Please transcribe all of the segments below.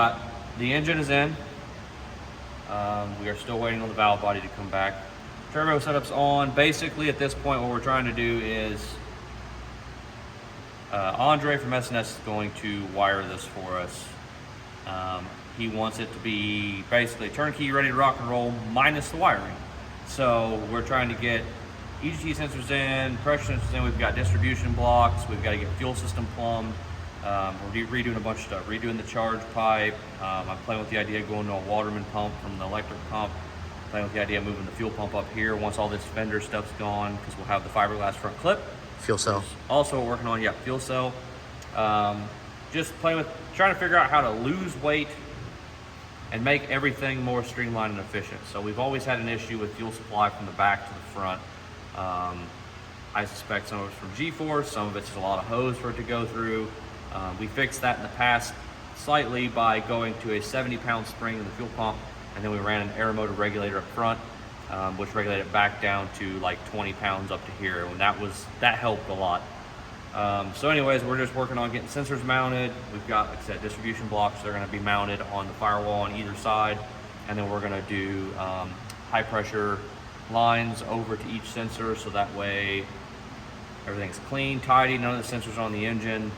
got, the engine is in. We are still waiting on the valve body to come back. Turbo setup's on. Basically at this point what we're trying to do is, Andre from S&S is going to wire this for us. He wants it to be basically turnkey, ready to rock and roll, minus the wiring. So we're trying to get EGT sensors in, pressure sensors in, we've got distribution blocks, we've got to get fuel system plumbed. We're redoing a bunch of stuff, redoing the charge pipe. I'm playing with the idea of going to a Waterman pump from the electric pump. Playing with the idea of moving the fuel pump up here once all this fender stuff's gone, because we'll have the fiberglass front clip. Fuel cell. Also working on, yeah, fuel cell. Just playing with, trying to figure out how to lose weight and make everything more streamlined and efficient. So we've always had an issue with fuel supply from the back to the front. I suspect some of it's from G-force, some of it's a lot of hose for it to go through. We fixed that in the past slightly by going to a 70-pound spring in the fuel pump, and then we ran an air motor regulator up front, which regulated it back down to like 20 pounds up to here, and that helped a lot. So anyways, we're just working on getting sensors mounted. We've got, like I said, distribution blocks that are going to be mounted on the firewall on either side, and then we're going to do high pressure lines over to each sensor, so that way everything's clean, tidy, none of the sensors on the engine.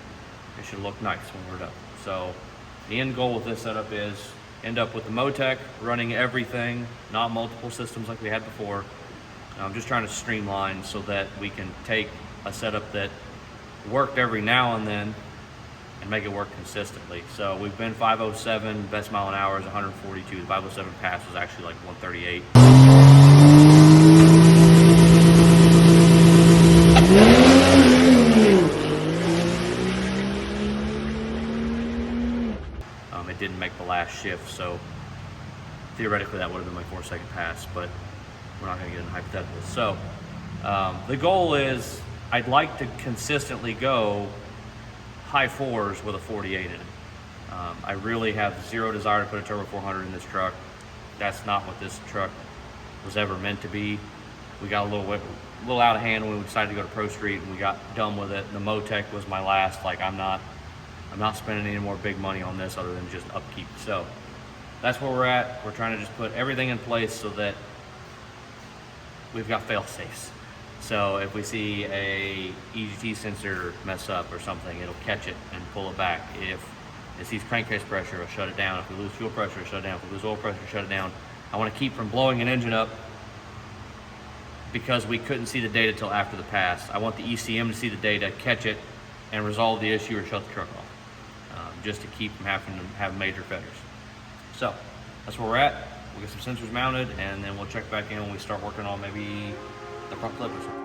It should look nice when we're done. So the end goal with this setup is end up with the Motec running everything, not multiple systems like we had before. I'm just trying to streamline so that we can take a setup that worked every now and then and make it work consistently. So we've been 507, best mile an hour is 142. The 507 pass was actually like 138. It didn't make the last shift, so theoretically that would have been my 4-second pass, but we're not going to get into hypotheticals. So the goal is I'd like to consistently go high 4s with a 48 in it. I really have zero desire to put a Turbo 400 in this truck. That's not what this truck was ever meant to be. We got a little out of hand when we decided to go to Pro Street, and we got done with it. The Motec was my last. Like, I'm not spending any more big money on this other than just upkeep. So that's where we're at. We're trying to just put everything in place so that we've got fail safes. So if we see a EGT sensor mess up or something, it'll catch it and pull it back. If it sees crankcase pressure, it'll shut it down. If we lose fuel pressure, it'll shut it down. If we lose oil pressure, shut it down. I want to keep from blowing an engine up because we couldn't see the data till after the pass. I want the ECM to see the data, catch it, and resolve the issue or shut the truck off, just to keep from having to have major failures. So that's where we're at. We'll get some sensors mounted, and then we'll check back in when we start working on maybe the front clip or something.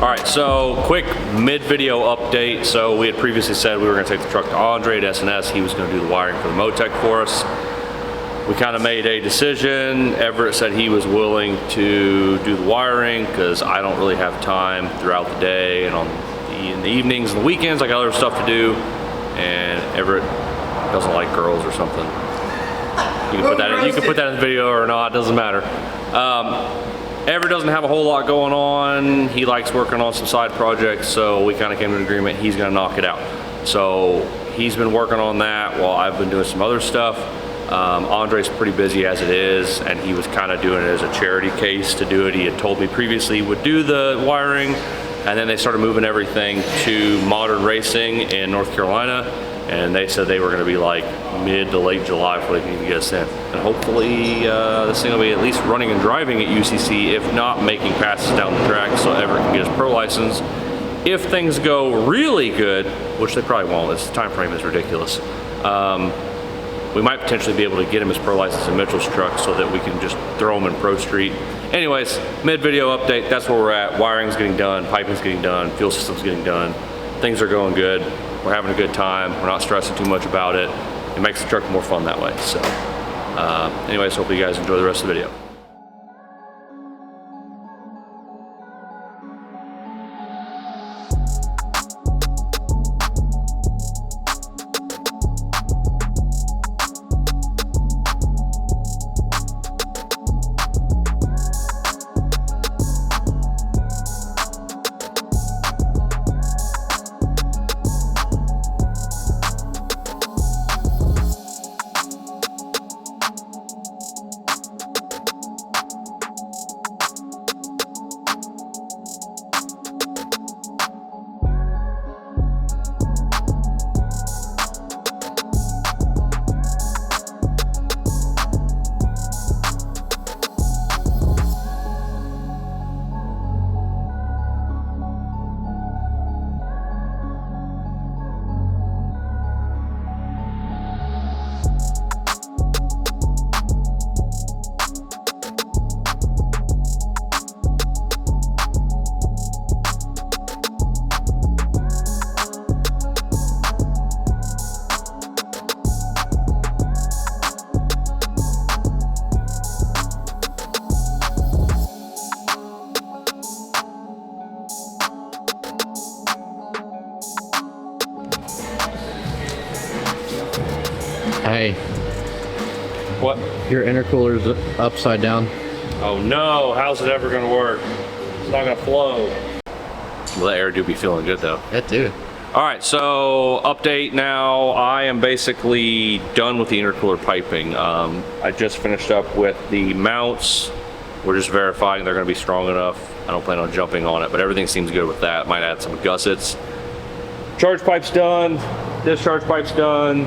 All right, so quick mid-video update. So we had previously said we were gonna take the truck to Andre at S&S. He was gonna do the wiring for the Motec for us. We kind of made a decision. Everett said he was willing to do the wiring because I don't really have time throughout the day, and in the evenings and the weekends I got other stuff to do, and Everett doesn't like girls or something. You can put that in the video or not, it doesn't matter. Everett doesn't have a whole lot going on. He likes working on some side projects, so we kind of came to an agreement he's gonna knock it out. So he's been working on that while I've been doing some other stuff. Andre's pretty busy as it is, and he was kind of doing it as a charity case to do it. He had told me previously he would do the wiring, and then they started moving everything to Modern Racing in North Carolina. and they said they were going to be like mid to late July before they can even get us in. And hopefully this thing will be at least running and driving at UCC, if not making passes down the track, so Everett can get his pro license. If things go really good, which they probably won't, this time frame is ridiculous, we might potentially be able to get him his pro license in Mitchell's truck so that we can just throw him in Pro Street. Anyways, mid-video update, that's where we're at. Wiring's getting done, piping's getting done, fuel system's getting done. Things are going good. We're having a good time. We're not stressing too much about it. It makes the truck more fun that way. So anyways, hope you guys enjoy the rest of the video. Hey. What? Your intercooler's upside down. Oh no, how's it ever gonna work? It's not gonna flow. Well, the air do be feeling good though. It do. All right, so update now. I am basically done with the intercooler piping. I just finished up with the mounts. We're just verifying they're gonna be strong enough. I don't plan on jumping on it, but everything seems good with that. Might add some gussets. Charge pipe's done, discharge pipe's done.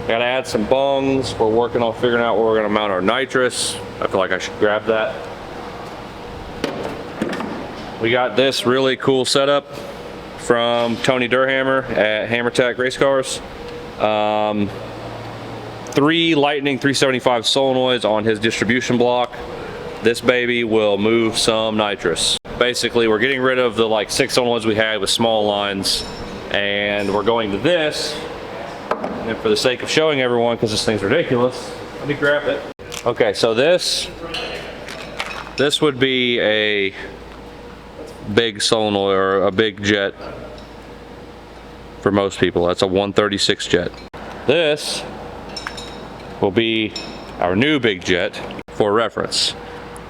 Gotta add some bungs. We're working on figuring out where we're gonna mount our nitrous. I feel like I should grab that. We got this really cool setup from Tony Durhammer at Motec Race Cars. 3 Lightning 375 solenoids on his distribution block. This baby will move some nitrous. Basically, we're getting rid of the like 6 solenoids we had with small lines, and we're going to this. And for the sake of showing everyone, because this thing's ridiculous, let me grab it. Okay, so this would be a big solenoid or a big jet for most people. That's a 136 jet. This will be our new big jet for reference.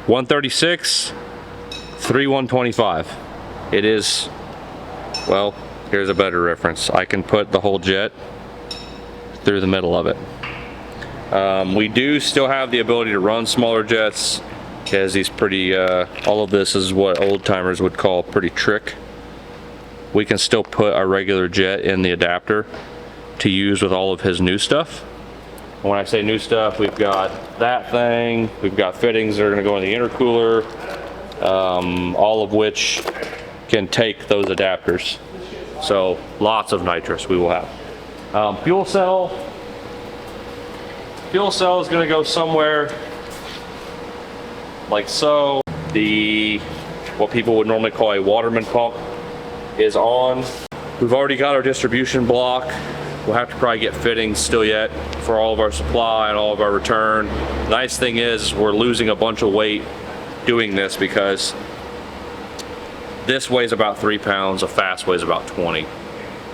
136, 3125. It is, well, here's a better reference. I can put the whole jet through the middle of it. We do still have the ability to run smaller jets, because these pretty, all of this is what old timers would call pretty trick. We can still put our regular jet in the adapter to use with all of his new stuff. And when I say new stuff, we've got that thing, we've got fittings that are gonna go in the intercooler, all of which can take those adapters. So lots of nitrous we will have. Fuel cell is going to go somewhere like so. What people would normally call a waterman pump is on. We've already got our distribution block. We'll have to probably get fittings still yet for all of our supply and all of our return. The nice thing is we're losing a bunch of weight doing this, because this weighs about 3 pounds, a fast weighs about 20.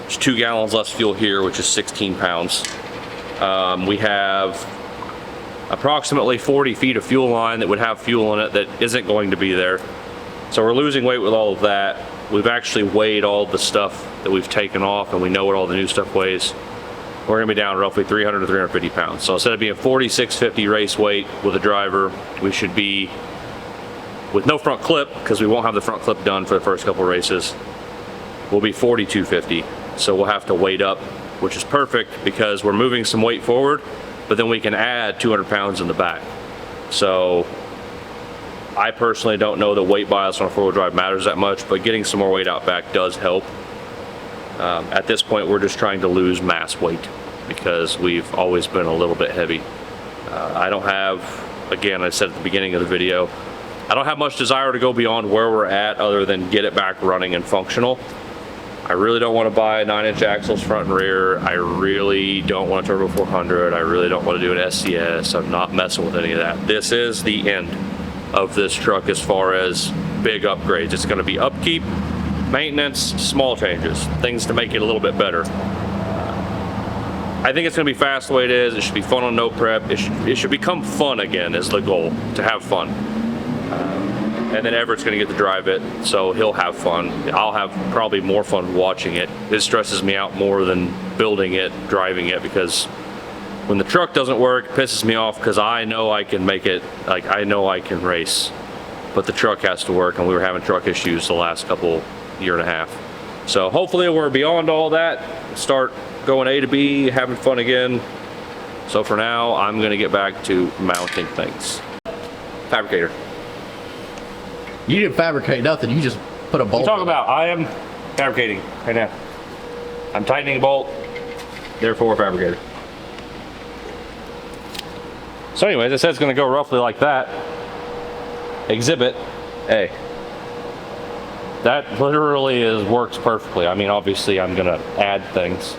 There's 2 gallons less fuel here, which is 16 pounds. We have approximately 40 feet of fuel line that would have fuel in it that isn't going to be there. So we're losing weight with all of that. We've actually weighed all the stuff that we've taken off, and we know what all the new stuff weighs. We're gonna be down roughly 300 to 350 pounds. So instead of being 4650 race weight with a driver, we should be, with no front clip, because we won't have the front clip done for the first couple races, we'll be 4250. So we'll have to weight up which is perfect because we're moving some weight forward, but then we can add 200 pounds in the back. So I personally don't know that weight bias on a four-wheel drive matters that much, but getting some more weight out back does help. At this point, we're just trying to lose mass weight because we've always been a little bit heavy. I don't have, again, I said at the beginning of the video, I don't have much desire to go beyond where we're at other than get it back running and functional. I really don't want to buy 9-inch axles front and rear. I really don't want a Turbo 400. I really don't want to do an SCS. I'm not messing with any of that. This is the end of this truck as far as big upgrades. It's going to be upkeep, maintenance, small changes, things to make it a little bit better. I think it's going to be fast the way it is. It should be fun on no prep. It should become fun again is the goal, to have fun. And then Everett's going to get to drive it, so he'll have fun. I'll have probably more fun watching it. It stresses me out more than building it, driving it, because when the truck doesn't work, it pisses me off because I know I can make it, like I know I can race, but the truck has to work, and we were having truck issues the last year and a half. So hopefully we're beyond all that, start going A to B, having fun again. So for now, I'm going to get back to mounting things. Fabricator. You didn't fabricate nothing. You just put a bolt. Talk about, I am fabricating right now. I'm tightening a bolt, therefore fabricator. So anyways, it says it's going to go roughly like that. Exhibit A. That literally works perfectly. I mean, obviously I'm going to add things.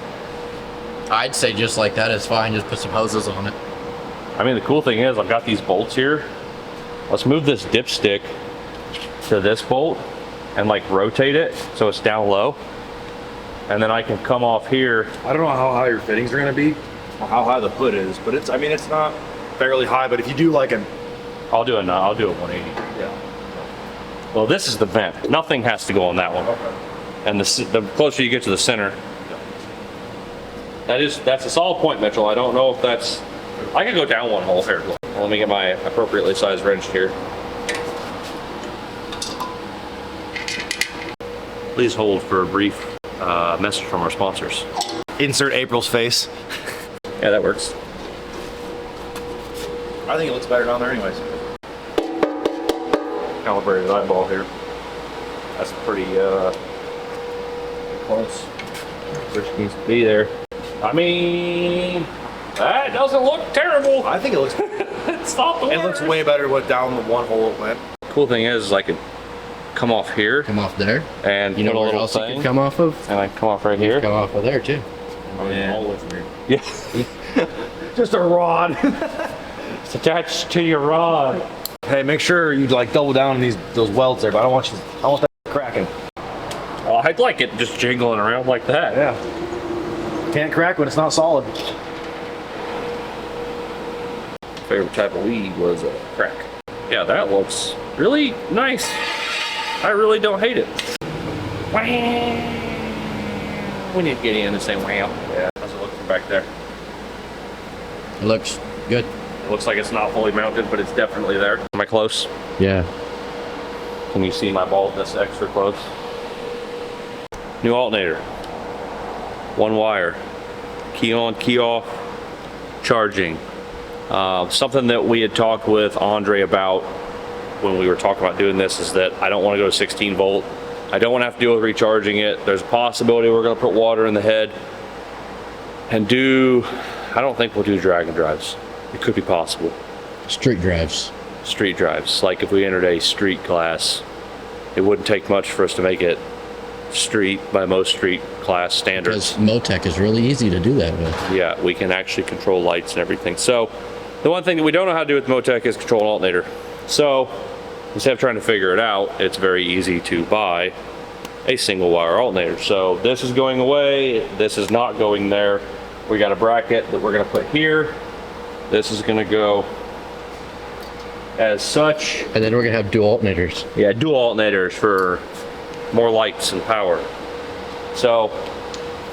I'd say just like that is fine. Just put some hoses on it. I mean, the cool thing is I've got these bolts here. Let's move this dipstick to this bolt and like rotate it so it's down low, and then I can come off here. I don't know how high your fittings are going to be, or how high the hood is, but it's, I mean, it's not fairly high, but if you do like I'll do a 180. Yeah. Well, this is the vent. Nothing has to go on that one. Okay. And the closer you get to the center, that's a solid point, Mitchell. I don't know if that's, I could go down one hole here. Well, let me get my appropriately sized wrench here. Please hold for a brief message from our sponsors. Insert April's face. Yeah, that works. I think it looks better down there anyways. Calibrated eyeball here. That's pretty close. Which needs to be there. I mean, that doesn't look terrible. I think it looks, It's not the it worst. looks way better with down the one hole it went. Cool thing is I could come off here Come off there. and You know put a where little else you thing, can come off of? and I come off right here. Come off of there too. Yeah. Yeah. Just a rod. It's attached to your rod. Hey, make sure you like double down on those welds there, but I don't want that cracking. Oh, I'd like it just jingling around like that. Yeah. Can't crack when it's not solid. Favorite type of weed was a crack. Yeah, that looks really nice. I really don't hate it. Wow. We need to get in and say wow. Yeah. How's it look from back there? It looks good. It looks like it's not fully mounted, but it's definitely there. Am I close? Yeah. Can you see my ball this extra close? New alternator. One wire. Key on, key off. Charging. Something that we had talked with Andre about when we were talking about doing this is that I don't want to go to 16 volt. I don't want to have to deal with recharging it. There's a possibility we're going to put water in the head and I don't think we'll do drag and drives. It could be possible. Street drives. Street drives. Like if we entered a street class, it wouldn't take much for us to make it street by most street class standards. Because Motec is really easy to do that with. Yeah, we can actually control lights and everything. So the one thing that we don't know how to do with Motec is control an alternator. So instead of trying to figure it out, it's very easy to buy a single wire alternator. So this is going away. This is not going there. We got a bracket that we're going to put here. This is going to go as such. And then we're gonna have dual alternators. Yeah, dual alternators for more lights and power. So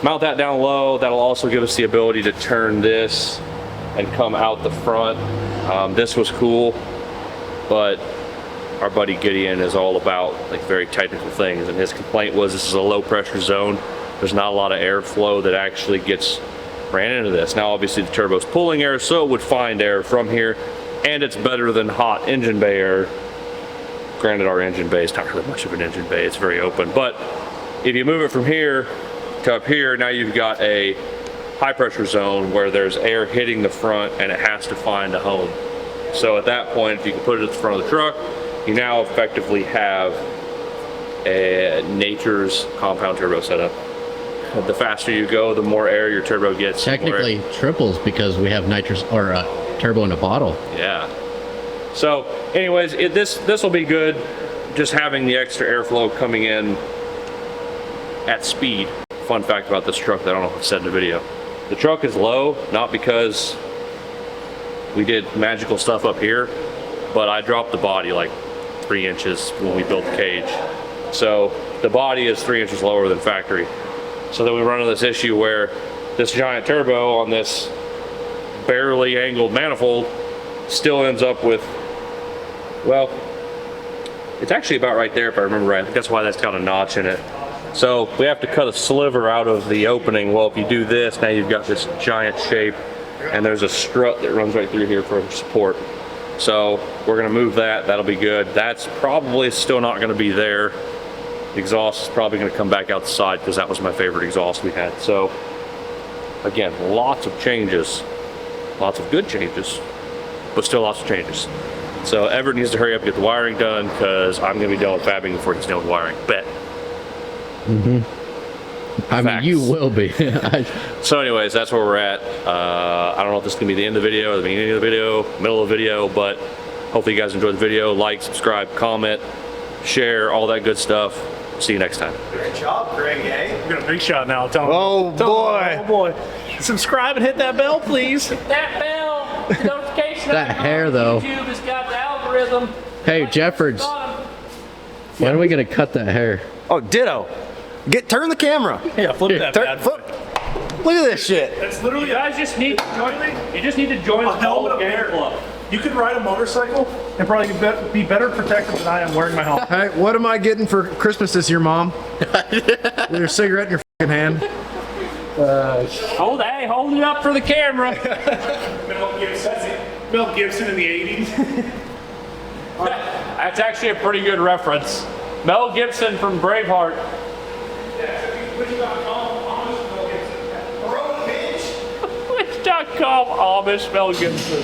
mount that down low. That'll also give us the ability to turn this and come out the front. This was cool, but our buddy Gideon is all about like very technical things, and his complaint was this is a low pressure zone. there's not a lot of airflow that actually gets ran into this. Now obviously the turbo's pulling air, so it would find air from here, and it's better than hot engine bay air. Granted, our engine bay is not really much of an engine bay, it's very open, but if you move it from here to up here, now you've got a high pressure zone where there's air hitting the front and it has to find a home. So at that point, if you can put it at the front of the truck, you now effectively have a nitrous compound turbo setup. The faster you go, the more air your turbo gets. Technically triples because we have nitrous or turbo in a bottle. Yeah. So anyways, this will be good, just having the extra airflow coming in at speed. Fun fact about this truck that I don't know if I've said in the video. The truck is low, not because we did magical stuff up here, but I dropped the body like 3 inches when we built the cage. So the body is 3 inches lower than factory. So then we run into this issue where this giant turbo on this barely angled manifold still ends up with, well, it's actually about right there if I remember right. I think that's why that's got a notch in it. So we have to cut a sliver out of the opening. Well, if you do this, now you've got this giant shape, and there's a strut that runs right through here for support. So we're gonna move that, that'll be good. That's probably still not gonna be there. The exhaust is probably gonna come back out the side because that was my favorite exhaust we had. So again, lots of changes, lots of good changes, but still lots of changes. So Everett needs to hurry up and get the wiring done because I'm gonna be done with fabbing before he's done with wiring. Bet. I mean, you will be. So anyways, that's where we're at. I don't know if this is gonna be the end of the video or the beginning of the video, middle of the video, but hopefully you guys enjoyed the video. Like, subscribe, comment, share, all that good stuff. See you next time. Great job, Greg, eh? We got a big shot now. Tell him. Oh, Tell boy. him. Oh boy. Subscribe and hit that bell, please. That bell notification. That icon hair, on though. YouTube has got the algorithm. Hey, Jeffords, when are we gonna cut that hair? Oh, ditto. Turn the camera. Yeah, flip that bad boy. Flip. Look at this shit. That's literally You guys just need to join. You just need to join the helmet whole up game there. club. You could ride a motorcycle and probably be better protected than I am wearing my helmet. Hey, what am I getting for Christmas this year, Mom? With your cigarette in your fucking hand. Hold it up for the camera. Mel Gibson in the 80s. That's actually a pretty good reference. Mel Gibson from Braveheart. Which.com Amish Mel Gibson.